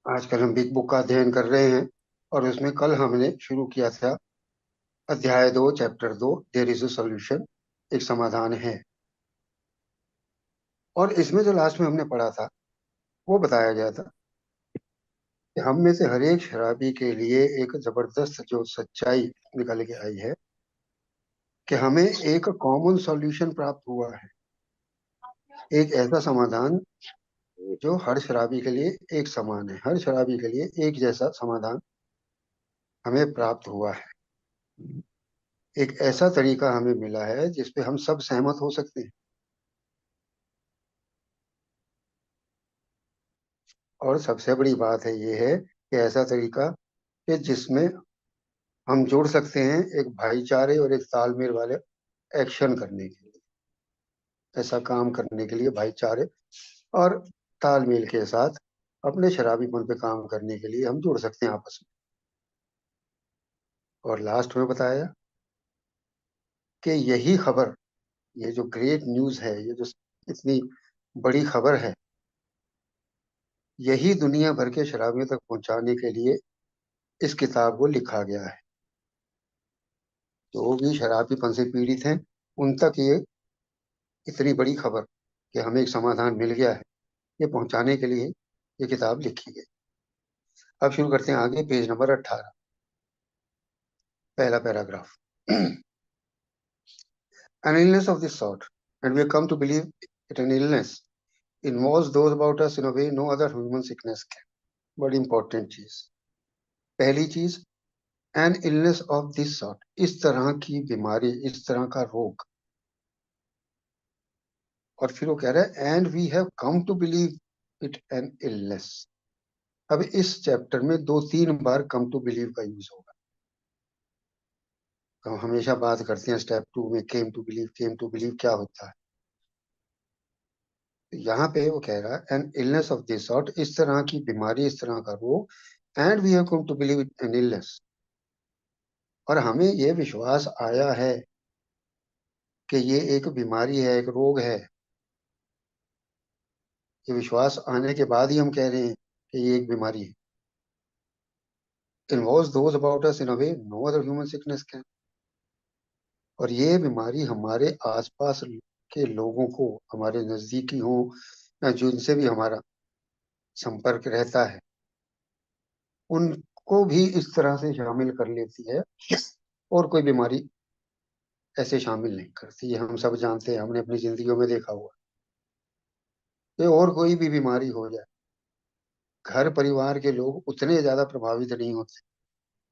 आजकल हम big book का अध्ययन कर रहे हैं और उसमें कल हमने शुरू किया था अध्याय 2 chapter 2 there is a solution. एक समाधान है। और इसमें जो लास्ट में हमने पढ़ा था वो बताया गया था कि हम में से हर एक शराबी के लिए एक जबरदस्त जो सच्चाई निकल के आई है कि हमें एक कॉमन सॉल्यूशन प्राप्त हुआ है। एक ऐसा समाधान जो हर शराबी के लिए एक समान है, हर शराबी के लिए एक जैसा समाधान हमें प्राप्त हुआ है। एक ऐसा तरीका हमें मिला है जिसपे हम सब सहमत हो सकते हैं। और सबसे बड़ी बात है ये है कि ऐसा तरीका कि जिसमें हम जोड़ सकते हैं एक भाईचारे और एक तालमेल वाले एक्शन करने के लिए, ऐसा काम करने के लिए भाईचारे और तालमेल के साथ अपने शराबीपन पे काम करने के लिए हम जुड़ सकते हैं आपस में। और लास्ट में बताया कि यही खबर, ये जो ग्रेट न्यूज है, ये जो इतनी बड़ी खबर है, यही दुनिया भर के शराबियों तक पहुंचाने के लिए इस किताब को लिखा गया है। जो भी शराबीपन से पीड़ित हैं उन तक ये इतनी बड़ी खबर कि हमें एक समाधान मिल गया है, ये पहुंचाने के लिए ये किताब लिखी गई। अब शुरू करते हैं आगे, पेज नंबर 18, पहला paragraph. An illness of this sort, and we have come to believe it an illness, involves those about us in a way no other human sickness can. बड़ी इंपॉर्टेंट चीज, पहली चीज, N illness of this sort, इस तरह की बीमारी, इस तरह का रोग। और फिर वो कह रहा है and we have come to believe it an illness. अब इस चैप्टर में दो तीन बार कम टू बिलीव का यूज होगा। हम हमेशा बात करते हैं स्टेप 2 में came to believe, came to believe क्या होता है। यहाँ पे वो कह रहा है an illness of this sort, इस तरह की बीमारी, इस तरह का रोग, and we have come to believe it an illness, और हमें ये विश्वास आया है कि ये एक बीमारी है, एक रोग है। ये विश्वास आने के बाद ही हम कह रहे हैं कि ये एक बीमारी है। Involves those about us in a way no other human sickness can. और ये बीमारी हमारे आसपास के लोगों को, हमारे नजदीकी हो या जिनसे भी हमारा संपर्क रहता है, उनको भी इस तरह से शामिल कर लेती है। और कोई बीमारी ऐसे शामिल नहीं करती, ये हम सब जानते हैं, हमने अपनी जिंदगियों में देखा हुआ है। ये और कोई भी बीमारी हो जाए, घर परिवार के लोग उतने ज्यादा प्रभावित नहीं होते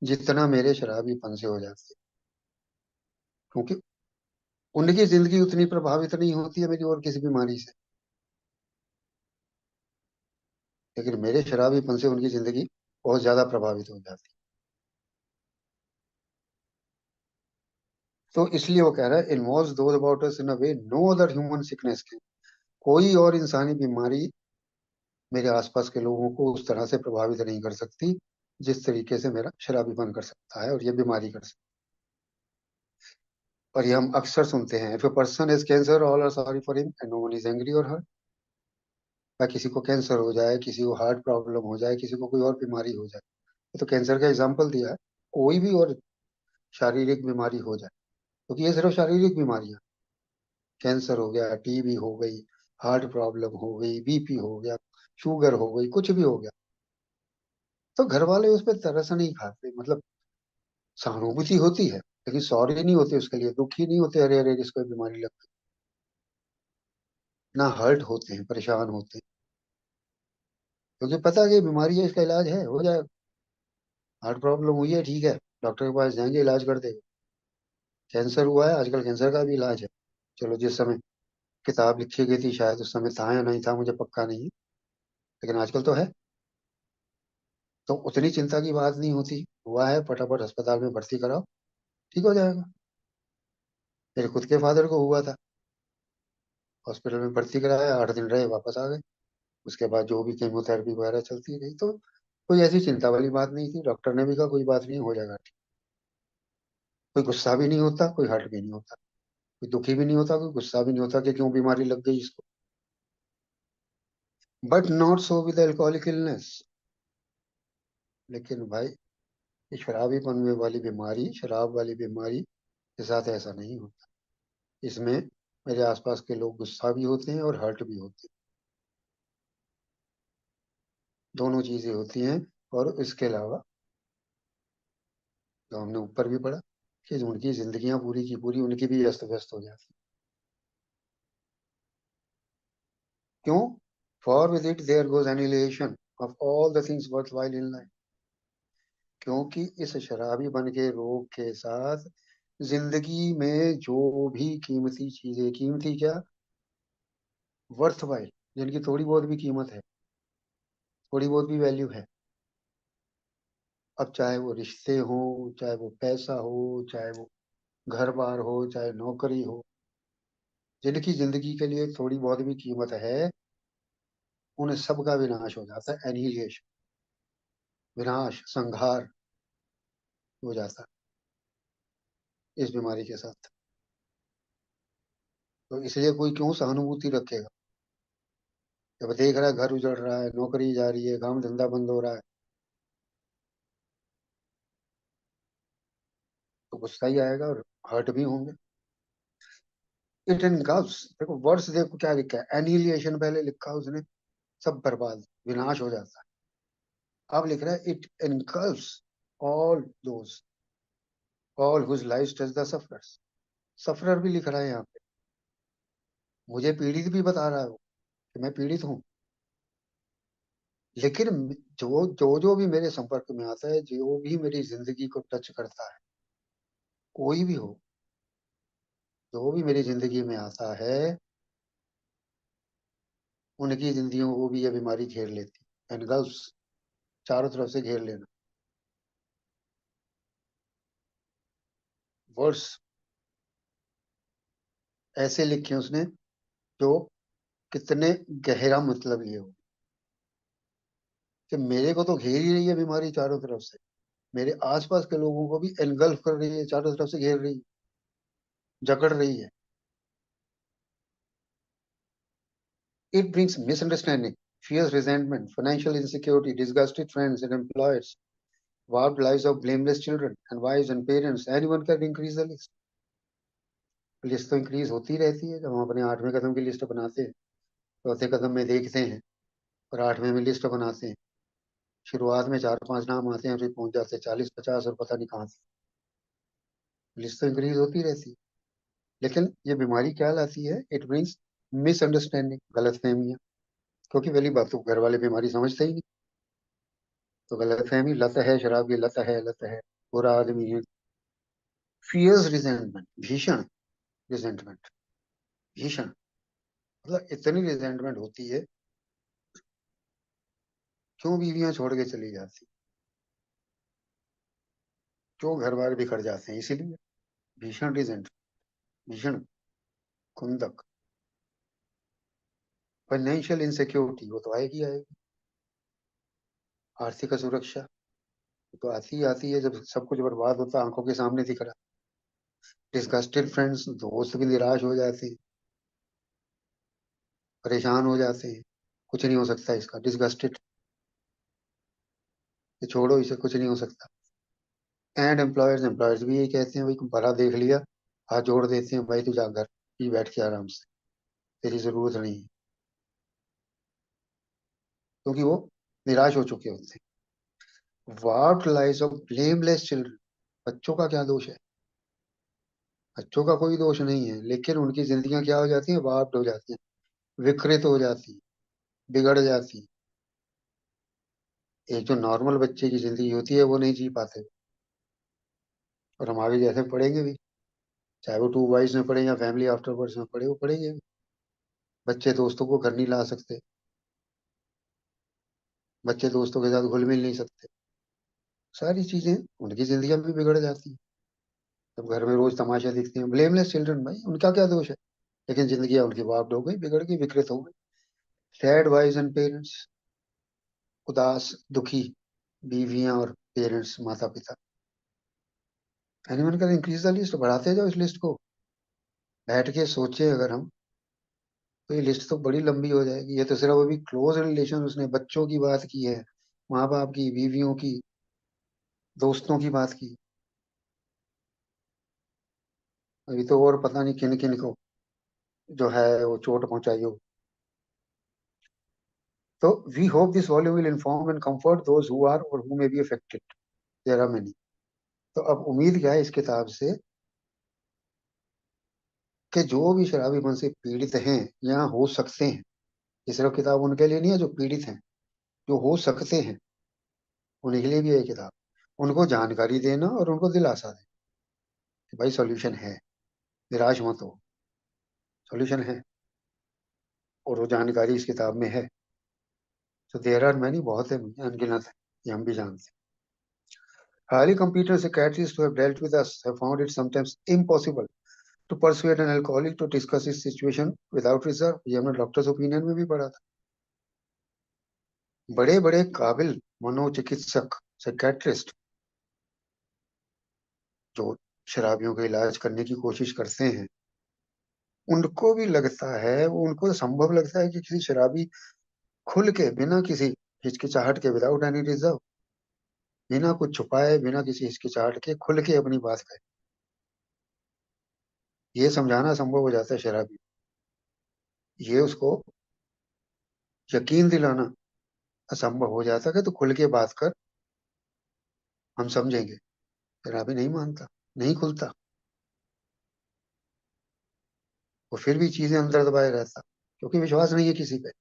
जितना मेरे शराबीपन से हो जाते, क्योंकि उनकी जिंदगी उतनी प्रभावित नहीं होती है मेरी और किसी बीमारी से, लेकिन मेरे शराबीपन से उनकी जिंदगी बहुत ज्यादा प्रभावित हो जाती। तो इसलिए वो कह रहा है involves those about us in a way no other human sickness can. कोई और इंसानी बीमारी मेरे आसपास के लोगों को उस तरह से प्रभावित नहीं कर सकती जिस तरीके से मेरा शराबीपन कर सकता है और ये बीमारी कर सकती है। और ये हम अक्सर सुनते हैं, if a person is cancer all are sorry for him and no one is angry or hurt. या किसी को कैंसर हो जाए, किसी को हार्ट प्रॉब्लम हो जाए, किसी को कोई और बीमारी हो जाए, तो कैंसर का एग्जाम्पल दिया है, कोई भी और शारीरिक बीमारी हो जाए, क्योंकि ये सिर्फ शारीरिक बीमारियां, कैंसर हो गया, टीबी हो गई, हार्ट प्रॉब्लम हो गई, बीपी हो गया, शुगर हो गई, कुछ भी हो गया, तो घर वाले उस पर तरस नहीं खाते। मतलब सहानुभूति होती है लेकिन सॉरी नहीं होते, उसके लिए दुखी नहीं होते, अरे अरे इसको बीमारी लग गई, ना हर्ट होते हैं, परेशान होते हैं, क्योंकि पता है कि बीमारी है, इसका इलाज है, हो जाएगा। हार्ट प्रॉब्लम हुई है, ठीक है, डॉक्टर के पास जाएंगे, इलाज कर देगा। कैंसर हुआ है, आजकल कैंसर का भी इलाज है। चलो, जिस समय किताब लिखी गई थी शायद उस समय था या नहीं था, मुझे पक्का नहीं है, लेकिन आजकल तो है। तो उतनी चिंता की बात नहीं होती, हुआ है फटाफट अस्पताल में भर्ती कराओ, ठीक हो जाएगा। मेरे खुद के फादर को हुआ था, हॉस्पिटल में भर्ती कराया, 8 दिन रहे, वापस आ गए। उसके बाद जो भी केमोथेरेपी वगैरह चलती रही, तो कोई ऐसी चिंता वाली बात नहीं थी। डॉक्टर ने भी कहा कोई बात नहीं, हो जाएगा ठीक। कोई गुस्सा भी नहीं होता, कोई हर्ट भी नहीं होता, कोई दुखी भी नहीं होता, कोई गुस्सा भी नहीं होता कि क्यों बीमारी लग गई इसको। But not so with alcoholic illness. लेकिन भाई ये शराबीपन में वाली बीमारी, शराब वाली बीमारी के साथ ऐसा नहीं होता। इसमें मेरे आसपास के लोग गुस्सा भी होते हैं और हर्ट भी होते हैं, दोनों चीजें होती हैं। और इसके अलावा जो हमने ऊपर भी पढ़ा कि उनकी जिंदगियां पूरी की पूरी उनकी भी अस्त व्यस्त हो जाती। क्यों? For with it there goes annihilation of all the things worthwhile in life. क्योंकि इस शराबीपन के रोग के साथ जिंदगी में जो भी कीमती चीजें, कीमती क्या, वर्थ वाइल, जिनकी थोड़ी बहुत भी कीमत है, थोड़ी बहुत भी वैल्यू है, अब चाहे वो रिश्ते हो, चाहे वो पैसा हो, चाहे वो घर बार हो, चाहे नौकरी हो, जिनकी जिंदगी के लिए थोड़ी बहुत भी कीमत है, उन सब का विनाश हो जाता है, एनिहिलेशन, विनाश, संहार हो जाता है इस बीमारी के साथ। तो इसलिए कोई क्यों सहानुभूति रखेगा? जब देख रहा है घर उजड़ रहा है, नौकरी जा रही है, काम धंधा बंद हो रहा है, तो गुस्सा ही आएगा और हर्ट भी होंगे। इट एनगल्फ्स, देखो वर्ड्स, देखो क्या लिखा है, एनिहिलेशन पहले लिखा है उसने, सब बर्बाद, विनाश हो जाता है। अब लिख रहा है it engulfs all those, all whose life touch the sufferers. Sufferer भी लिख रहा है यहाँ पे, मुझे पीड़ित भी बता रहा है वो कि मैं पीड़ित हूँ। लेकिन जो भी मेरे संपर्क में आता है, जो भी मेरी जिंदगी को टच करता है, कोई भी हो, जो भी मेरी जिंदगी में आता है, उनकी जिंदगियों को भी ये बीमारी घेर लेती है। एनगल्फ्स, चारों तरफ से घेर लेना। वर्ड्स ऐसे लिखे उसने जो कितने गहरा मतलब लिए हो, कि मेरे को तो घेर ही रही है बीमारी चारों तरफ से, मेरे आसपास के लोगों को भी एनगल्फ कर रही है, चारों तरफ से घेर रही है, जकड़ रही है। It brings misunderstanding, fears, resentment, financial insecurity, disgusted friends and employers, warped lives of blameless children and wives and parents. Anyone can increase the list. List तो इंक्रीज होती रहती है। जब हम अपने 8वें कदम की लिस्ट बनाते हैं, चौथे कदम में देखते हैं और 8वें में लिस्ट बनाते हैं, शुरुआत में 4-5 नाम आते हैं, फिर पहुंच जाते हैं 40-50 और पता नहीं कहाँ से। लिस्ट तो इंक्रीज होती रहती है। लेकिन ये बीमारी क्या लाती है? इट मीन्स मिसअंडरस्टैंडिंग, गलत फहमियाँ। क्योंकि पहली बात तो घर वाले बीमारी समझते ही नहीं, तो गलत फहमी, लत है, शराब की लत है, लत है, बुरा आदमी है। फियर्स रिजेंटमेंट, भीषण रिजेंटमेंट, भीषण, मतलब इतनी रिजेंटमेंट होती है, क्यों बीवियां छोड़ के चली जाती, क्यों घर बार बिखर जाते हैं, इसीलिए भीषण रिजेंट, भीषण कुंदक। फाइनेंशियल इनसिक्योरिटी, वो तो आएगी आएगी। आर्थिक असुरक्षा, वो तो आती ही आती है जब सब कुछ बर्बाद होता है, आंखों के सामने दिख रहा। डिस्गस्टेड फ्रेंड्स, दोस्त भी निराश हो जाते हैं, परेशान हो जाते हैं, कुछ नहीं हो सकता इसका, डिस्गस्टेड, ये छोड़ो, इसे कुछ नहीं हो सकता। एंड एम्प्लॉयर्स, एम्प्लॉयर्स भी यही कहते हैं, भाई भला देख लिया, हाथ जोड़ देते हैं, भाई तू जा घर ही बैठ के आराम से, तेरी जरूरत नहीं है, क्योंकि वो निराश हो चुके होते हैं। Warped lives of blameless children, बच्चों का क्या दोष है? बच्चों का कोई दोष नहीं है, लेकिन उनकी जिंदगियां क्या हो जाती हैं? वार्प्ड हो जाती हैं, विकृत हो जाती हैं, बिगड़ जाती हैं। एक जो नॉर्मल बच्चे की जिंदगी होती है वो नहीं जी पाते, और हम आगे जैसे पढ़ेंगे भी, चाहे वो टू वाइज में पढ़े या फैमिली आफ्टरवर्ड्स में पढ़े, वो पढ़ेंगे भी। बच्चे दोस्तों को घर नहीं ला सकते, बच्चे दोस्तों के साथ घुल मिल नहीं सकते, सारी चीजें उनकी जिंदगी भी बिगड़ जाती है। जब घर में रोज तमाशा दिखते हैं, ब्लेमलेस चिल्ड्रन, भाई उनका क्या दोष है? लेकिन जिंदगी उनकी वाप्ड हो गई, बिगड़ गई, विकृत हो गई। सैड वाइज एंड पेरेंट्स, उदास, दुखी बीवियां और पेरेंट्स, माता पिता। Anyone can increase the list, बढ़ाते जाओ इस लिस्ट को। बैठ के सोचे अगर हम, तो ये लिस्ट तो बड़ी लंबी हो जाएगी। ये तो सिर्फ अभी क्लोज रिलेशन उसने बच्चों की बात की है, माँ बाप की, बीवियों की, दोस्तों की बात की, अभी तो और पता नहीं किन किन को जो है वो चोट पहुंचाई हो। तो we hope this volume will inform and comfort those who are or who may be affected, there are many. तो अब उम्मीद क्या है इस किताब से, कि जो भी शराबीपन से पीड़ित हैं या हो सकते हैं, ये सिर्फ किताब उनके लिए नहीं है जो पीड़ित हैं, जो हो सकते हैं, उन्हीं के लिए भी है ये किताब। उनको जानकारी देना और उनको दिलासा देना कि भाई सॉल्यूशन है, निराश मत हो, सॉल्यूशन है, और वो जानकारी इस किताब में है। तो देयर आर मैनी, बहुत है, अनगिनत है, ये हम भी जानते हैं। Highly competent psychiatrists who have dealt with us have found it sometimes impossible to persuade an alcoholic to discuss his situation without reserve। ये हमने डॉक्टर्स ओपिनियन में भी पढ़ा था। बड़े बड़े काबिल मनोचिकित्सक, साइकेट्रिस्ट, जो शराबियों का इलाज करने की कोशिश करते हैं, उनको भी लगता है, वो उनको संभव लगता है कि किसी शराबी खुल के, बिना किसी हिचकिचाहट के, विदाउट एनी रिजर्व, बिना कुछ छुपाए, बिना किसी हिचकिचाहट के खुल के अपनी बात कहे, ये समझाना संभव हो जाता है शराबी। ये उसको यकीन दिलाना असंभव हो जाता है कि तू खुल के बात कर, हम समझेंगे। शराबी नहीं मानता, नहीं खुलता, वो फिर भी चीजें अंदर दबाए रहता, क्योंकि विश्वास नहीं है किसी पे।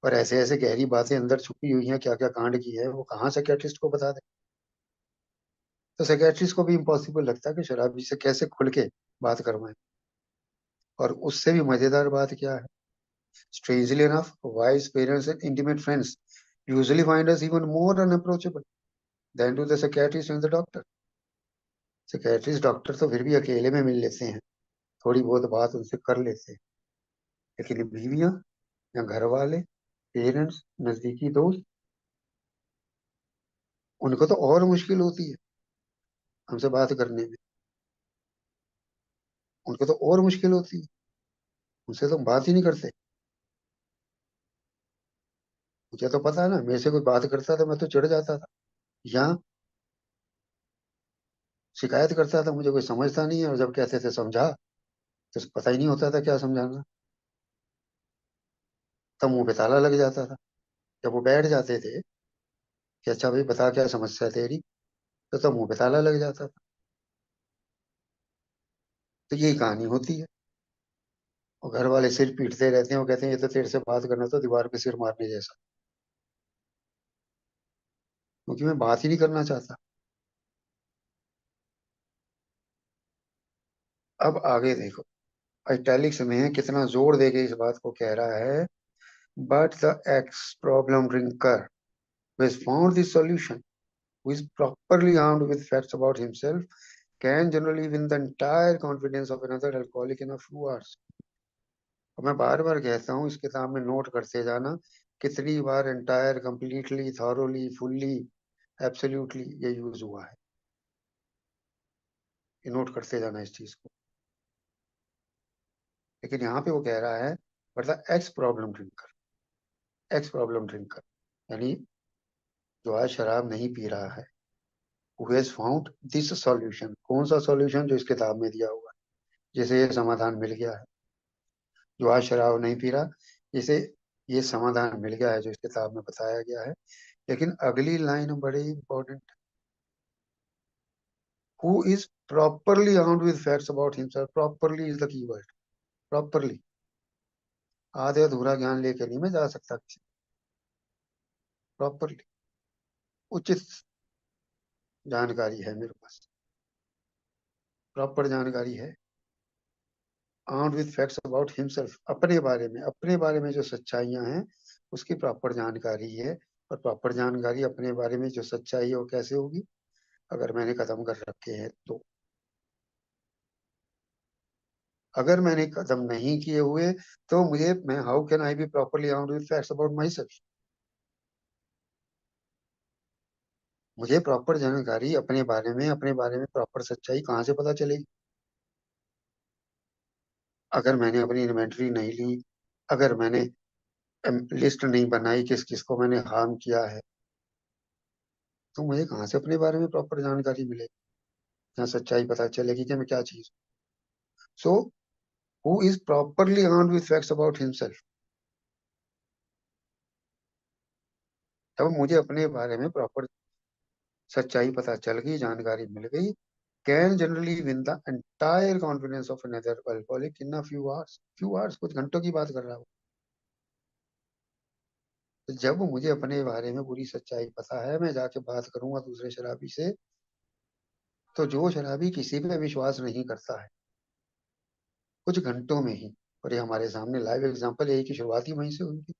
और ऐसे ऐसे गहरी बातें अंदर छुपी हुई हैं, क्या क्या कांड की है, वो कहाँ साइकियाट्रिस्ट को बता दे। तो साइकियाट्रिस्ट को भी इम्पॉसिबल लगता है कि शराबी से कैसे खुल के बात करवाएं। और उससे भी मजेदार बात क्या है, strangely enough wives parents and intimate friends usually find us even more unapproachable than to the psychiatrist and the doctor. Psychiatrist doctor तो फिर भी अकेले में मिल लेते हैं, थोड़ी बहुत बात उनसे कर लेते हैं, लेकिन बीवियां या घर वाले, पेरेंट्स, नजदीकी दोस्त, उनको तो और मुश्किल होती है हमसे बात करने में। उनको तो और मुश्किल होती है, उनसे तो हम बात ही नहीं करते। मुझे तो पता है ना, मेरे से कोई बात करता था मैं तो चिढ़ जाता था, या शिकायत करता था मुझे कोई समझता नहीं है, और जब कहते थे समझा, तो पता ही नहीं होता था क्या समझाना। तब मुंह पे ताला लग जाता था। जब वो बैठ जाते थे कि अच्छा भाई बता क्या समस्या है तेरी, तो तब मुंह पे ताला लग जाता था। तो यही कहानी होती है। और घर वाले सिर पीटते रहते हैं, वो कहते हैं ये तो तेरे से बात करना तो दीवार पे सिर मारने जैसा, क्योंकि मैं बात ही नहीं करना चाहता। अब आगे देखो, इटैलिक्स में है, कितना जोर दे के इस बात को कह रहा है। But the x problem drinker who has found this solution, who is properly armed with facts about himself, can generally win the entire confidence of another alcoholic in a few hours। और मैं बार बार कहता हूँ, इस किताब में note करते जाना, कितनी बार entire, completely, thoroughly, fully, absolutely ये यूज हुआ है। ये नोट करते जाना इस चीज को। लेकिन यहाँ पे वो कह रहा है, but the x problem drinker, x problem drinker यानी जो आज शराब नहीं पी रहा है, who has found this solution, कौन सा सॉल्यूशन, जो इस किताब में दिया हुआ है, जिसे ये समाधान मिल गया है। जो आज शराब नहीं पी रहा, जिसे ये समाधान मिल गया है जो इस किताब में बताया गया है। लेकिन अगली लाइन बड़ी important, who is properly armed with facts about himself. Properly is the key word, properly. आधे अधूरा ज्ञान लेके नहीं मैं जा सकता किसी, प्रॉपरली, उचित जानकारी है मेरे पास, प्रॉपर जानकारी है। Armed with facts about himself, अपने बारे में, अपने बारे में जो सच्चाइयां हैं उसकी प्रॉपर जानकारी है। और प्रॉपर जानकारी अपने बारे में जो सच्चाई है वो कैसे होगी, अगर मैंने कदम कर रखे हैं तो। अगर मैंने कदम नहीं किए हुए तो मुझे, मैं how can I be properly armed with facts about my self. मुझे प्रॉपर जानकारी अपने बारे में, अपने बारे में प्रॉपर सच्चाई कहाँ से पता चलेगी, अगर मैंने अपनी इन्वेंटरी नहीं ली, अगर मैंने लिस्ट नहीं बनाई किस किस को मैंने हार्म किया है, तो मुझे कहाँ से अपने बारे में प्रॉपर जानकारी मिले, जहाँ सच्चाई पता चलेगी कि मैं क्या चीज। So who is properly armed with facts about himself, तब मुझे अपने बारे में प्रॉपर सच्चाई पता चल गई, जानकारी मिल गई, can generally win the entire confidence of another alcoholic in a few hours. Few hours, कुछ घंटों की बात कर रहा हूँ। तो जब मुझे अपने बारे में पूरी सच्चाई पता है, मैं जाके बात करूंगा दूसरे शराबी से, तो जो शराबी किसी पे विश्वास नहीं करता है, कुछ घंटों में ही, और ये हमारे सामने लाइव एग्जांपल है कि शुरुआती वहीं से हुई थी।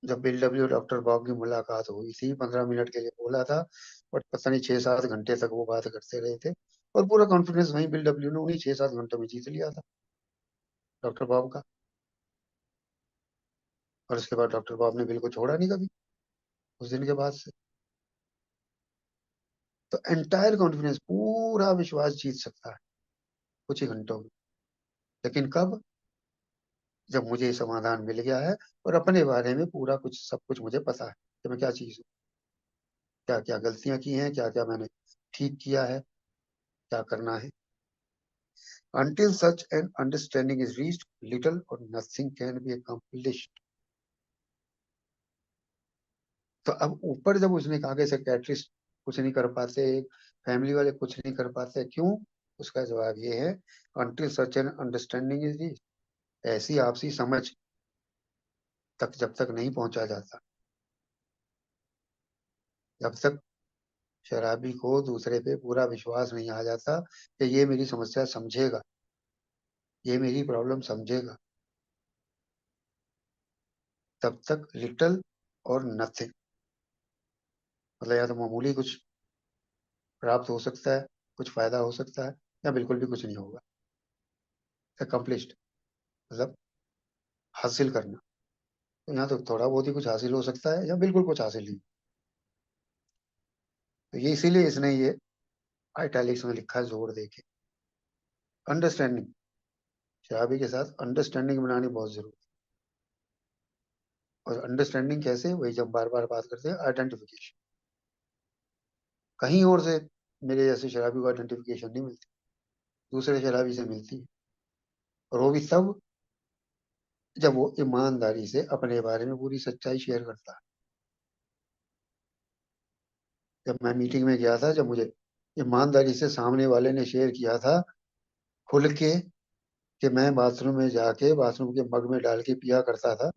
जब बिल डब्ल्यू डॉक्टर बॉब की मुलाकात हुई थी, 15 मिनट के लिए बोला था, बट पता नहीं 6-7 घंटे तक वो बात करते रहे थे, और पूरा कॉन्फिडेंस वहीं बिल डब्ल्यू ने उन्हीं 6-7 घंटों में जीत लिया था, डॉक्टर बॉब का। और उसके बाद डॉक्टर बॉब ने बिल को छोड़ा नहीं कभी, उस दिन के बाद से। तो एंटायर कॉन्फिडेंस, पूरा विश्वास जीत सकता है कुछ ही घंटों में। लेकिन कब? जब मुझे समाधान मिल गया है, और अपने बारे में पूरा कुछ, सब कुछ मुझे पता है कि मैं क्या चीज हूँ, क्या क्या गलतियां की हैं, क्या क्या मैंने ठीक किया है, क्या करना है। Until such an understanding is reached, little or nothing can be accomplished. तो अब ऊपर जब उसने कहा कि साइकेट्रिस्ट कुछ नहीं कर पाते, फैमिली वाले कुछ नहीं कर पाते, क्यों? उसका जवाब ये है, until such an understanding is reached, ऐसी आपसी समझ तक जब तक नहीं पहुंचा जाता, जब तक शराबी को दूसरे पे पूरा विश्वास नहीं आ जाता कि ये मेरी समस्या समझेगा, ये मेरी प्रॉब्लम समझेगा, तब तक लिटल और नथिंग, मतलब या तो मामूली कुछ प्राप्त हो सकता है, कुछ फायदा हो सकता है, या बिल्कुल भी कुछ नहीं होगा। अकम्प्लिश्ड मतलब हासिल करना, तो यहाँ तो थोड़ा बहुत ही कुछ हासिल हो सकता है, या बिल्कुल कुछ हासिल नहीं। तो ये इसीलिए इसने ये आइटैलिक्स में लिखा है जोर दे के, अंडरस्टैंडिंग। शराबी के साथ अंडरस्टैंडिंग बनानी बहुत जरूरी है। और अंडरस्टैंडिंग कैसे? वही जब बार बार बात करते हैं, आइडेंटिफिकेशन। कहीं और से मेरे जैसे शराबी को आइडेंटिफिकेशन नहीं मिलती, दूसरे शराबी से मिलती है। और वो भी तब जब वो ईमानदारी से अपने बारे में पूरी सच्चाई शेयर करता है। जब मैं मीटिंग में गया था, जब मुझे ईमानदारी से सामने वाले ने शेयर किया था खुल के, कि मैं बाथरूम में जाके बाथरूम के मग में डाल के पिया करता था,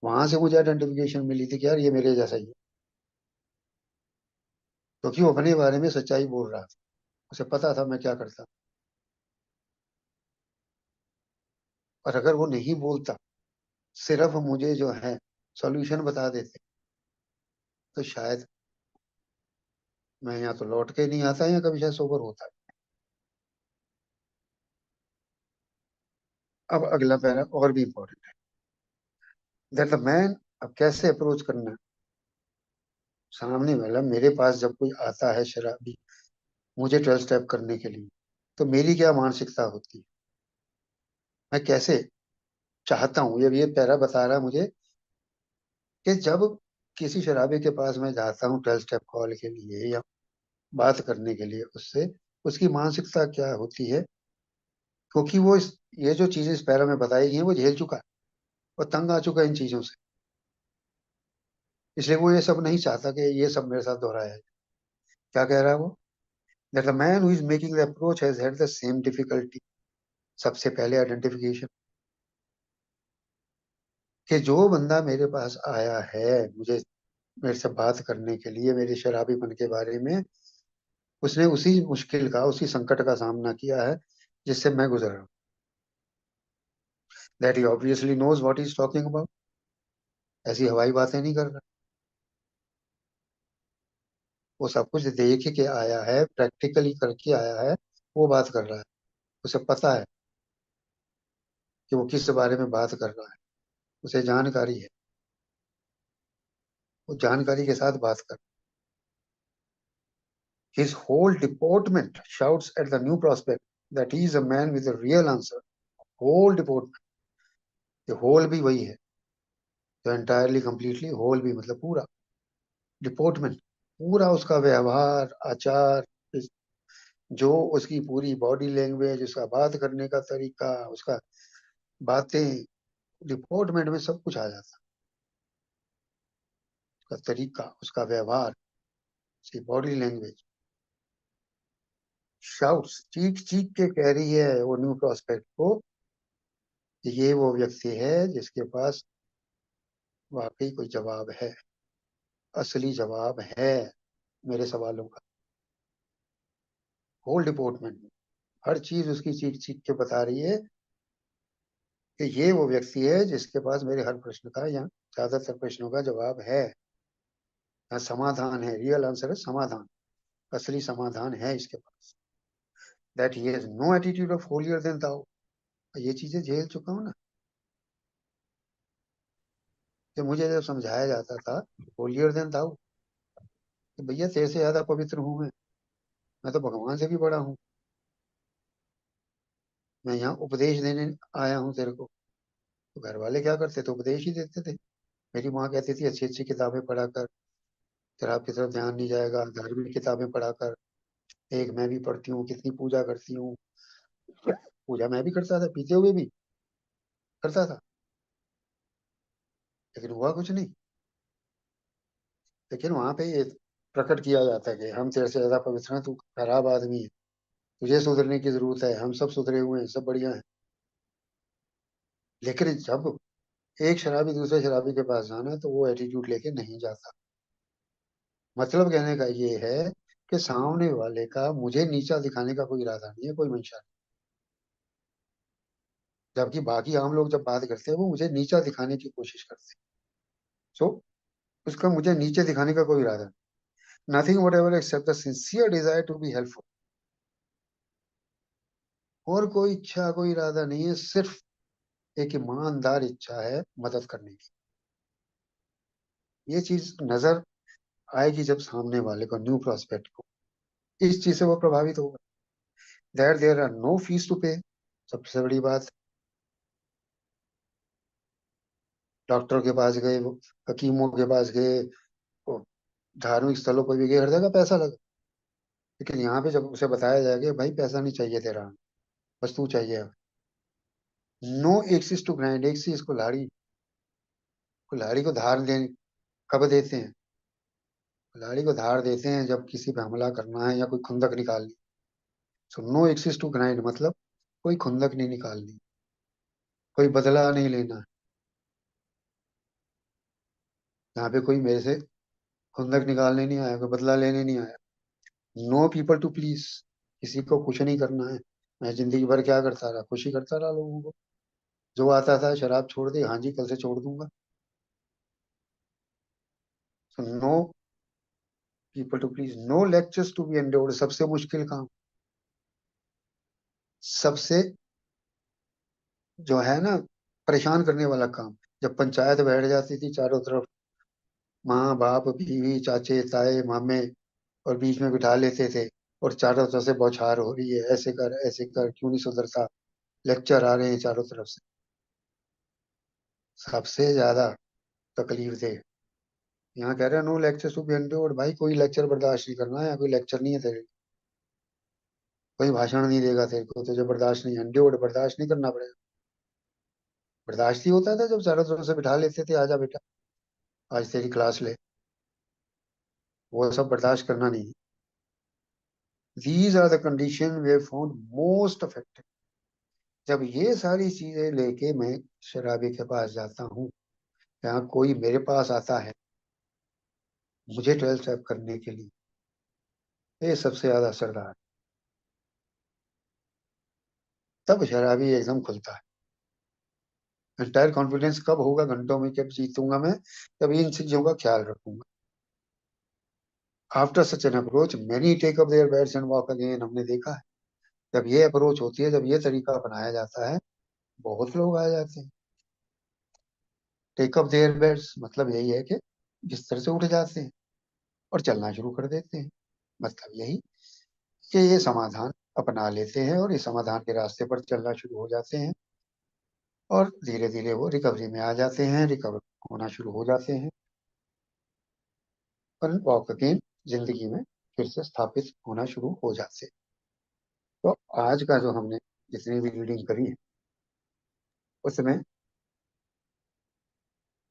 वहां से मुझे आइडेंटिफिकेशन मिली थी कि यार ये मेरे जैसा ही है, क्योंकि वो अपने बारे में सच्चाई बोल रहा था, उसे पता था मैं क्या करता। और अगर वो नहीं बोलता, सिर्फ मुझे जो है सॉल्यूशन बता देते, तो शायद मैं यहाँ तो लौट के नहीं आता, या कभी शायद सोबर होता। अब अगला पैरा और भी इंपॉर्टेंट है, दैट द मैन। अब कैसे अप्रोच करना है सामने वाला, मेरे पास जब कोई आता है शराबी मुझे 12 स्टेप करने के लिए, तो मेरी क्या मानसिकता होती है, मैं कैसे चाहता हूँ, ये पैरा बता रहा है मुझे कि जब किसी शराबी के पास मैं जाता हूँ 12 स्टेप कॉल के लिए, या बात करने के लिए उससे, उसकी मानसिकता क्या होती है, क्योंकि वो ये जो चीजें इस पैरा में बताई गई हैं वो झेल चुका है, वो तंग आ चुका है इन चीजों से, इसलिए वो ये सब नहीं चाहता कि ये सब मेरे साथ दोहराया है। क्या कह रहा है वो? That the man who is making the approach has had the same difficulty. सबसे पहले आइडेंटिफिकेशन, कि जो बंदा मेरे पास आया है मुझे, मेरे से बात करने के लिए मेरे शराबीपन के बारे में, उसने उसी मुश्किल का, उसी संकट का सामना किया है जिससे मैं गुजर रहा हूँ। That he obviously knows what is talking about, ऐसी हवाई बातें नहीं कर रहा, वो सब कुछ देख के आया है, प्रैक्टिकली करके आया है, वो बात कर रहा है। उसे पता है कि वो किस बारे में बात कर रहा है, उसे जानकारी है, वो जानकारी के साथ बात कर। His whole deportment shouts at the new prospect that he is a man with a real answer. Whole deportment, ये whole भी वही है, तो entirely completely, whole भी मतलब पूरा, डिपोर्टमेंट, पूरा उसका व्यवहार आचार, जो उसकी पूरी बॉडी लैंग्वेज, उसका बात करने का तरीका, उसका बातें, डिपोर्टमेंट में सब कुछ आ जाता। उसका तरीका, उसका व्यवहार, उसकी बॉडी लैंग्वेज। शाउट्स, चीख चीख के कह रही है वो न्यू प्रोस्पेक्ट को कि ये वो व्यक्ति है जिसके पास वाकई कोई जवाब है, असली जवाब है मेरे सवालों का। होल डिपार्टमेंट में हर चीज उसकी चीख चीख के बता रही है कि ये वो व्यक्ति है जिसके पास मेरे हर प्रश्न का या ज्यादातर प्रश्नों का जवाब है, या समाधान है। रियल आंसर है समाधान, असली समाधान है इसके पास। That he has no attitude of holier than thou. ये चीजें झेल चुका हूं ना, कि मुझे जब समझाया जाता था होलियर देन दाउ, कि भैया तेरे से ज्यादा पवित्र हूं मैं तो भगवान से भी बड़ा हूँ। मैं यहाँ उपदेश देने आया हूँ तेरे को। तो घर वाले क्या करते थे, उपदेश ही देते थे। मेरी माँ कहती थी अच्छी अच्छी किताबें पढ़ा कर, तेरा आपकी तरफ ध्यान नहीं जाएगा, धार्मिक किताबें पढ़ा कर। एक मैं भी पढ़ती हूँ, कितनी पूजा करती हूँ। पूजा मैं भी करता था, पीते हुए भी करता था, लेकिन हुआ कुछ नहीं। लेकिन वहां पे ये प्रकट किया जाता है कि हम तेरे से ज्यादा पवित्र हैं, तू खराब आदमी है, तुझे सुधरने की जरूरत है, हम सब सुधरे हुए हैं, सब बढ़िया है। लेकिन जब एक शराबी दूसरे शराबी के पास जाना है तो वो एटीट्यूड लेके नहीं जाता। मतलब कहने का ये है कि सामने वाले का मुझे नीचा दिखाने का कोई इरादा नहीं है, कोई मंशा नहीं। जबकि बाकी आम लोग जब बात करते हैं वो मुझे नीचा दिखाने की कोशिश करते हैं। सो उसका मुझे नीचे दिखाने का कोई इरादा नहीं। Nothing whatever except the sincere desire to be helpful. और कोई इच्छा, कोई इरादा नहीं है, सिर्फ एक ईमानदार इच्छा है मदद करने की। ये चीज नजर आएगी जब सामने वाले को, न्यू प्रोस्पेक्ट को, इस चीज से वो प्रभावित होगा। That there are no fees to pay. सबसे बड़ी बात, डॉक्टर के पास गए, हकीमों के पास गए, वो धार्मिक स्थलों पर भी गए, हर जगह पैसा लगा। लेकिन यहाँ पे जब उसे बताया जाएगा भाई पैसा नहीं चाहिए तेरा, बस तू चाहिए। नो एक्सिस टू ग्राइंड, एक चीज कुल्हाड़ी को धार दे, कब देते हैं? कुल्हाड़ी को धार देते हैं जब किसी पे हमला करना है या कोई खुंदक निकालनी। So no axes to grind मतलब कोई खुंदक नहीं निकालनी, कोई बदला नहीं लेना। यहाँ पे कोई मेरे से खुंदक निकालने नहीं आया, कोई बदला लेने नहीं आया। नो पीपल टू प्लीज, किसी को कुछ नहीं करना है। मैं जिंदगी भर क्या करता रहा, खुशी करता रहा लोगों को। जो आता था शराब छोड़ दी, हाँ जी कल से छोड़ दूंगा। So no people to please, no lectures to be endured. सबसे मुश्किल काम, सबसे जो है ना परेशान करने वाला काम, जब पंचायत बैठ जाती थी चारों तरफ, माँ बाप बीवी चाचे ताए मामे, और बीच में बिठा लेते थे, और चारों तरफ से बौछार हो रही है, ऐसे कर, क्यों नहीं सुधरता, लेक्चर आ रहे हैं चारों तरफ से। सबसे ज्यादा तकलीफ दे, यहाँ कह रहे हैं no lecture to be endured. भाई कोई लेक्चर बर्दाश्त नहीं करना है, कोई लेक्चर नहीं है तेरे, कोई भाषण नहीं देगा तेरे को, तुझे बर्दाश्त नहीं, एंड्योर्ड बर्दाश्त नहीं करना पड़ेगा। बर्दाश्त ही होता था जब चारों तरफ से बिठा लेते थे, आजा बेटा आज तेरी क्लास ले। वो सब बर्दाश्त करना नहीं। These are the condition we found most effective. जब ये सारी चीजें लेके मैं शराबी के पास जाता हूँ, यहाँ कोई मेरे पास आता है मुझे 12 स्टेप करने के लिए, ये सबसे ज्यादा असरदार। तब शराबी एकदम खुलता है। एंटायर कॉन्फिडेंस कब होगा, घंटों में जब जीतूंगा मैं, तभी इन चीजों का ख्याल रखूंगा। After such an approach many take up their beds and walk again. हमने देखा है जब ये अप्रोच होती है, जब ये तरीका अपनाया जाता है, बहुत लोग आ जाते हैं। टेक अप देयर बेड्स मतलब यही है कि बिस्तर से उठ जाते हैं और चलना शुरू कर देते हैं। मतलब यही कि ये समाधान अपना लेते हैं और इस समाधान के रास्ते पर चलना शुरू हो जाते हैं, और धीरे धीरे वो रिकवरी में आ जाते हैं, रिकवर होना शुरू हो जाते हैं। अपन वापस जिंदगी में फिर से स्थापित होना शुरू हो जाते। तो आज का जो हमने जितनी भी रीडिंग करी है उसमें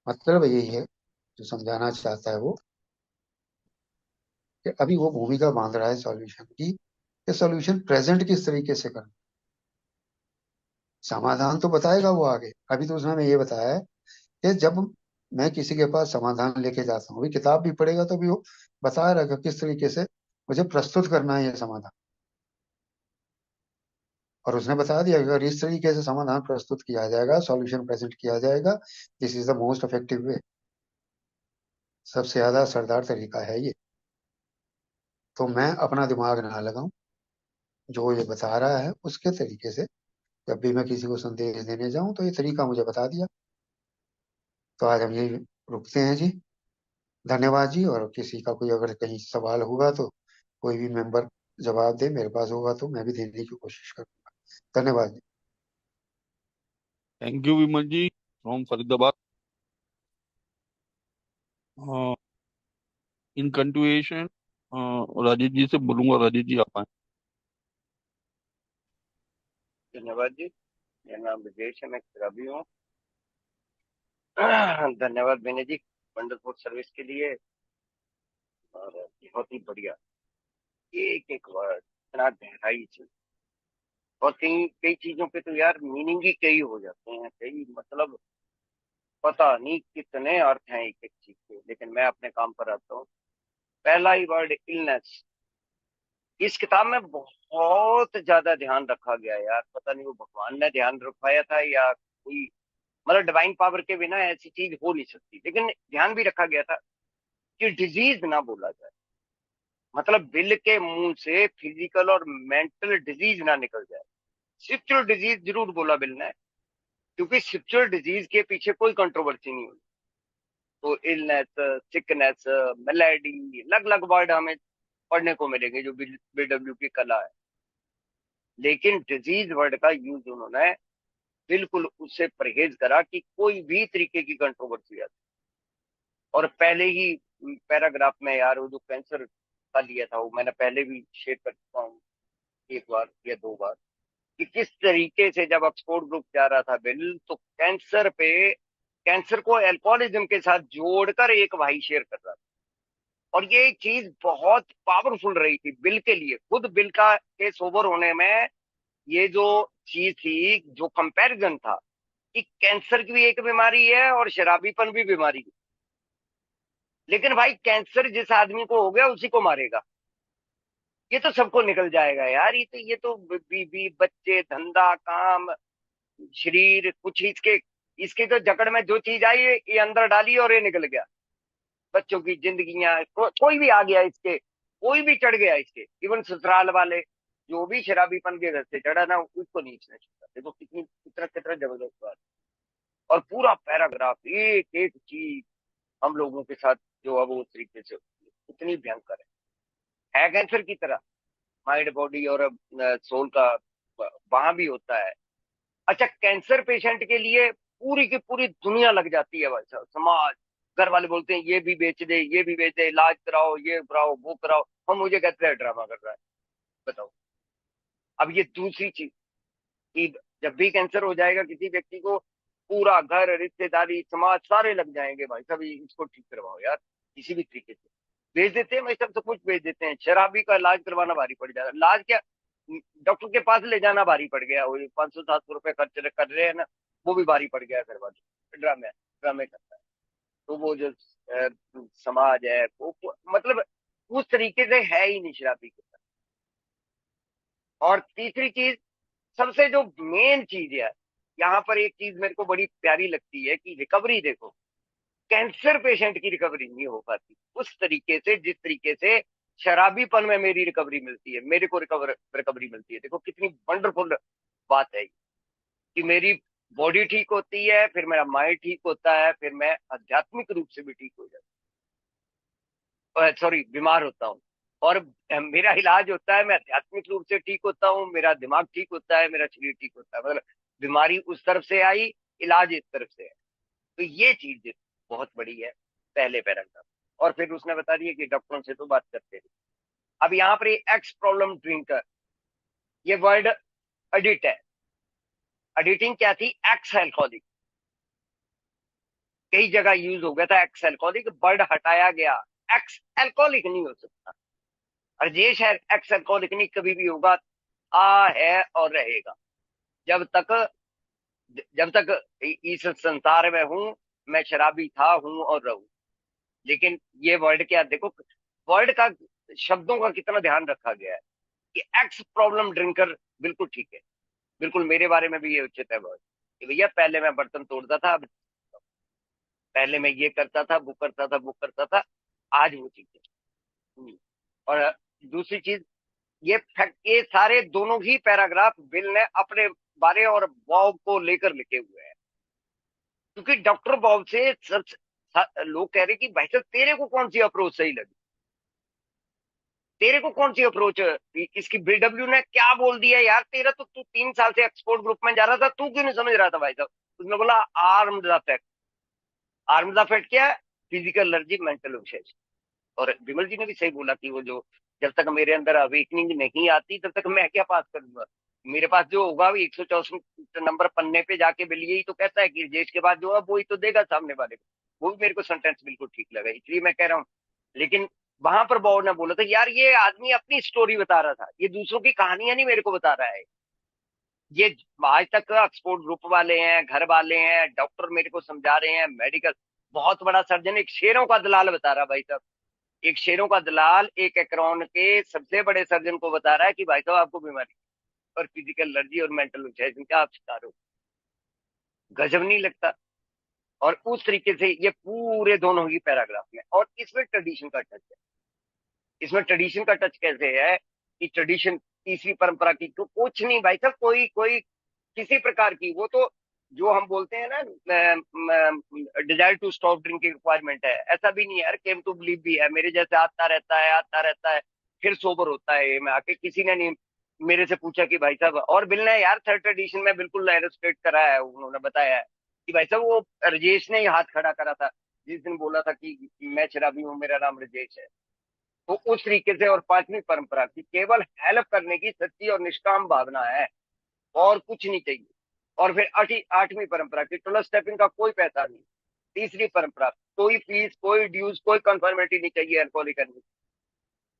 मतलब यही है, जो समझाना चाहता है वो, कि अभी वो भूमिका बांध रहा है सॉल्यूशन की, कि सॉल्यूशन प्रेजेंट किस तरीके से करना। समाधान तो बताएगा वो आगे, अभी तो उसने हमें ये बताया है कि जब मैं किसी के पास समाधान लेके जाता हूँ, अभी किताब भी पढ़ेगा तो भी वो बता रहेगा किस तरीके से मुझे प्रस्तुत करना है ये समाधान। और उसने बता दिया कि अगर इस तरीके से समाधान प्रस्तुत किया जाएगा, सॉल्यूशन प्रेजेंट किया जाएगा, this is the most effective way, सबसे ज्यादा असरदार तरीका है ये। तो मैं अपना दिमाग ना लगाऊं, जो ये बता रहा है उसके तरीके से जब भी मैं किसी को संदेश देने जाऊं तो ये तरीका मुझे बता दिया। तो आज हम यही रुकते हैं जी। धन्यवाद जी। और किसी का कोई अगर कहीं सवाल होगा तो कोई भी मेंबर जवाब दे, मेरे पास होगा तो मैं भी देने की कोशिश करूंगा। धन्यवाद जी। Thank you Vimal ji from Faridabad. In continuation Rajesh ji से बोलूंगा, राजेश जी आप आए। धन्यवाद जी। मेरा नाम ब्रजेश है, मैं खिलाड़ी हूँ। धन्यवाद विनय जी, वंडरफुल सर्विस के लिए। और बहुत ही बढ़िया, एक एक वर्ड इतना गहराई से। और कई कई चीजों पे तो यार मीनिंग ही कई हो जाते हैं, कई मतलब पता नहीं कितने अर्थ हैं एक एक चीज के। लेकिन मैं अपने काम पर आता हूँ। पहला ही वर्ड इलनेस, इस किताब में बहुत ज्यादा ध्यान रखा गया है यार। पता नहीं वो भगवान ने ध्यान रखवाया था या कोई, मतलब डिवाइन पावर के बिना ऐसी चीज हो नहीं सकती। लेकिन ध्यान भी रखा गया था कि डिजीज ना बोला जाए, मतलब बिल के मुंह से फिजिकल और मेंटल डिजीज ना निकल जाए। स्पिरिचुअल डिजीज जरूर बोला बिल ने, क्योंकि स्पिरिचुअल डिजीज के पीछे कोई कंट्रोवर्सी नहीं हुई। तो इलनेस, सिकनेस, मेलेडी, अलग अलग वर्ड हमें पढ़ने को मिलेंगे जो बीडब्ल्यू की कला है। लेकिन डिजीज वर्ड का यूज उन्होंने बिल्कुल उससे परहेज करा कि कोई भी तरीके की कंट्रोवर्सी आती। और पहले ही पैराग्राफ में यार वो जो कैंसर का लिया था वो मैंने पहले भी शेयर कर चुका हूँ एक बार या दो बार, कि किस तरीके से जब ऑक्सफोर्ड ग्रुप जा रहा था बिल, तो कैंसर को अल्कोहलिज्म के साथ जोड़कर एक भाई शेयर कर रहा था। और ये चीज बहुत पावरफुल रही थी बिल के लिए, खुद बिल का के सोबर होने में। ये जो चीज थी, जो कंपैरिजन था कि कैंसर की भी एक बीमारी है और शराबीपन भी बीमारी है, लेकिन भाई कैंसर जिस आदमी को हो गया उसी को मारेगा। ये तो सबको निकल जाएगा यार। ये तो बीवी बच्चे धंधा काम शरीर कुछ इसके, इसके तो जकड़ में जो चीज आई ये अंदर डाली और ये निकल गया। बच्चों की जिंदगियां कोई भी आ गया इसके, कोई भी चढ़ गया इसके, इवन ससुराल वाले जो भी शराबीपन के घर से चढ़ा ना उसको नीचे छूटा। देखो कितनी कितना कितना जबरदस्त बात। और पूरा पैराग्राफ एक एक चीज हम लोगों के साथ जो अब उस तरीके से इतनी भयंकर है कैंसर की तरह। माइंड बॉडी और सोल का वहां भी होता है। अच्छा, कैंसर पेशेंट के लिए पूरी की पूरी दुनिया लग जाती है भाई साहब, समाज, घर वाले बोलते हैं ये भी बेच दे, ये भी बेच दे, इलाज कराओ, ये कराओ, वो कराओ। हम मुझे कहते हैं ड्रामा कर रहा है। बताओ। अब ये दूसरी चीज कि जब भी कैंसर हो जाएगा किसी व्यक्ति को, पूरा घर रिश्तेदारी समाज सारे लग जाएंगे भाई साहब, इसको ठीक करवाओ यार किसी भी तरीके से। भेज देते हैं भाई सब, सब कुछ भेज देते हैं। शराबी का इलाज करवाना भारी पड़ जाएगा। इलाज क्या, डॉक्टर के पास ले जाना भारी पड़ गया। वो 500-700 रुपए खर्च कर रहे हैं ना, वो भी भारी पड़ गया घर वाले। ड्रामे ड्रामे करता है। तो वो जो समाज है वो मतलब उस तरीके से है ही नहीं शराबी के साथ। और तीसरी चीज, सबसे जो मेन चीज है यहाँ पर, एक चीज मेरे को बड़ी प्यारी लगती है कि रिकवरी देखो, कैंसर पेशेंट की रिकवरी नहीं हो पाती उस तरीके से जिस तरीके से शराबीपन में मेरी रिकवरी मिलती है, मेरे को रिकवरी मिलती है। देखो कितनी वंडरफुल बात है कि मेरी बॉडी ठीक होती है, फिर मेरा माइंड ठीक होता है, फिर मैं आध्यात्मिक रूप से भी ठीक हो जाता हूँ, सॉरी बीमार होता हूँ। और मेरा इलाज होता है, मैं आध्यात्मिक रूप से ठीक होता हूँ, मेरा दिमाग ठीक होता है, मेरा शरीर ठीक होता है। मतलब बीमारी उस तरफ से आई, इलाज इस तरफ से है। तो ये चीज बहुत बड़ी है पहले पैराग्राफ। और फिर उसने बता दिया कि डॉक्टरों से तो बात करते रहे। अब यहाँ पर एक्स प्रॉब्लम ड्रिंकर, ये वर्ड एडिट है। एडिटिंग क्या थी? एक्स अल्कोहलिक, कई जगह यूज हो गया था एक्स अल्कोहलिक, वर्ड हटाया गया। एक्स अल्कोहलिक नहीं हो सकता, राजेश है एक्स अल्कोहलिक नहीं कभी भी होगा, है और रहेगा। जब तक जब तक इस संसार में हूं, मैं शराबी था, हूं और रहूं। लेकिन ये वर्ड क्या, देखो वर्ड का, शब्दों का कितना ध्यान रखा गया है कि एक्स प्रॉब्लम ड्रिंकर बिल्कुल ठीक है। बिल्कुल मेरे बारे में भी ये उचित है वर्ड कि भैया पहले मैं बर्तन तोड़ता था, अब पहले मैं ये करता था, वो करता था, वो करता था, आज वो चीज है। और दूसरी चीज, ये फैक्ट, ये सारे दोनों ही पैराग्राफ बिल ने अपने बारे और बॉब को लेकर लिखे हुए हैं। क्योंकि डॉक्टर बॉब से लोग कह रहे कि भाई साहब तेरे को कौन सी अप्रोच सही लगी, तेरे को कौन सी अप्रोच, इसकी बीडब्ल्यू ने क्या बोल दिया यार, तेरा तो तू 3 साल से एक्सपोर्ट ग्रुप में जा रहा था, तू क्यों नहीं समझ रहा था भाई साहब? उसने बोला arm the fact. Arm the fact क्या है? फिजिकल एलर्जी, मेंटल विशेष। और विमल जी ने भी सही बोला कि वो जो, जब तक मेरे अंदर अवेकनिंग नहीं आती तब तक मैं क्या पास करूंगा। मेरे पास जो होगा वो 164 नंबर पन्ने पे जाके बिल यही तो कहता है कि देश के बाद जो है वो ही तो देगा सामने वाले को। वो भी मेरे को सेंटेंस बिल्कुल ठीक लगा, इसलिए मैं कह रहा हूँ। लेकिन वहां पर बॉब ने बोला था यार ये आदमी अपनी स्टोरी बता रहा था, ये दूसरों की कहानियां नहीं मेरे को बता रहा है। ये आज तक एक्सपोर्ट ग्रुप वाले हैं, घर वाले हैं, डॉक्टर मेरे को समझा रहे हैं, मेडिकल बहुत बड़ा सर्जन, एक शेरों का दलाल बता रहा भाई साहब। एक शेरों का दलाल एक एक्रोन के सबसे बड़े सर्जन को बता रहा है कि भाई साहब आपको बीमारी और फिजिकल एलर्जी और मेंटल का आप शिकार हो। गजब नहीं लगता? और उस तरीके से ये पूरे दोनों ही पैराग्राफ में, और इसमें ट्रेडिशन का टच है। इसमें ट्रेडिशन का टच कैसे है कि ट्रेडिशन, तीसरी परंपरा की तो कुछ नहीं भाई साहब, कोई कोई किसी प्रकार की, वो तो जो हम बोलते हैं ना, desire to stop drinking requirement है, ऐसा भी नहीं है यार, केम टू बिलीव भी है, मेरे जैसे आता रहता है, आता रहता है, फिर सोबर होता है। ये मैं आके किसी ने नहीं मेरे से पूछा कि भाई साहब, और बिल ने यार थर्ड एडिशन में बिल्कुल एलोस्टेट करा है, उन्होंने बताया है कि भाई साहब वो राजेश ने ही हाथ खड़ा करा था जिस दिन बोला था कि मैं शराबी हूँ, मेरा नाम राजेश है। तो उस तरीके से, और पांचवी परंपरा की केवल हेल्प करने की सच्ची और निष्काम भावना है, और कुछ नहीं चाहिए। और फिर आठवीं परंपरा की 12 स्टेपिंग का कोई पैसा नहीं। तीसरी परंपरा, कोई फीस, कोई ड्यूज, कोई कंफर्मिटी नहीं चाहिए अल्कोहलिक करने।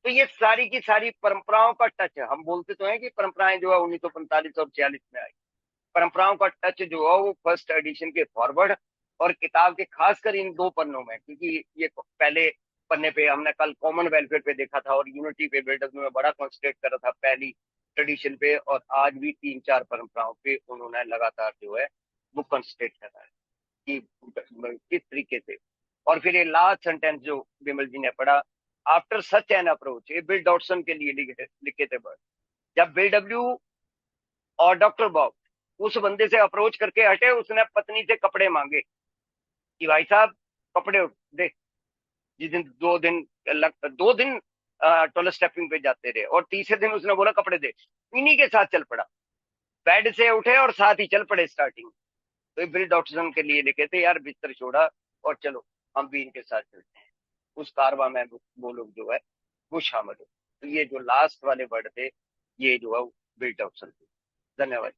तो ये सारी की सारी परंपराओं का टच है। हम बोलते तो हैं कि परंपराएं जो है 1945 और 46 में आई, परंपराओं का टच जो है वो फर्स्ट एडिशन के फॉरवर्ड और किताब के खासकर इन 2 पन्नों में, क्योंकि ये पहले पन्ने पे हमने कल कॉमन वेलफेयर पे देखा था और यूनिटी पे बिल्डअप में बड़ा कॉन्सेंट्रेट करा था पहली ट्रेडिशन पे, और आज भी 3-4 परंपराओं पे उन्होंने लगातार जो है वो कॉन्सेंट्रेट करा है कि किस तरीके से। और फिर ये लास्ट सेंटेंस जो विमल जी ने पढ़ा, आफ्टर सच एन अप्रोच, ये बिल डॉटसन के लिए लिखे थे वर्ड। जब बिल डब्ल्यू और डॉक्टर बॉब उस बंदे से अप्रोच करके हटे, उसने पत्नी से कपड़े मांगे कि भाई साहब कपड़े दे। जिस दिन 2 दिन 12 स्टेपिंग पे जाते रहे, और तीसरे दिन उसने बोला कपड़े दे, इन्हीं के साथ चल पड़ा, बेड से उठे और साथ ही चल पड़े स्टार्टिंग। तो ये बिल डॉटसन के लिए लिखे थे यार, बिस्तर छोड़ा और चलो हम भी इनके साथ चलते हैं, उस कारवा में वो लोग जो है वो शामिल हो। तो ये जो लास्ट वाले वर्ड थे, ये जो है बिल डॉटसन थे। धन्यवाद।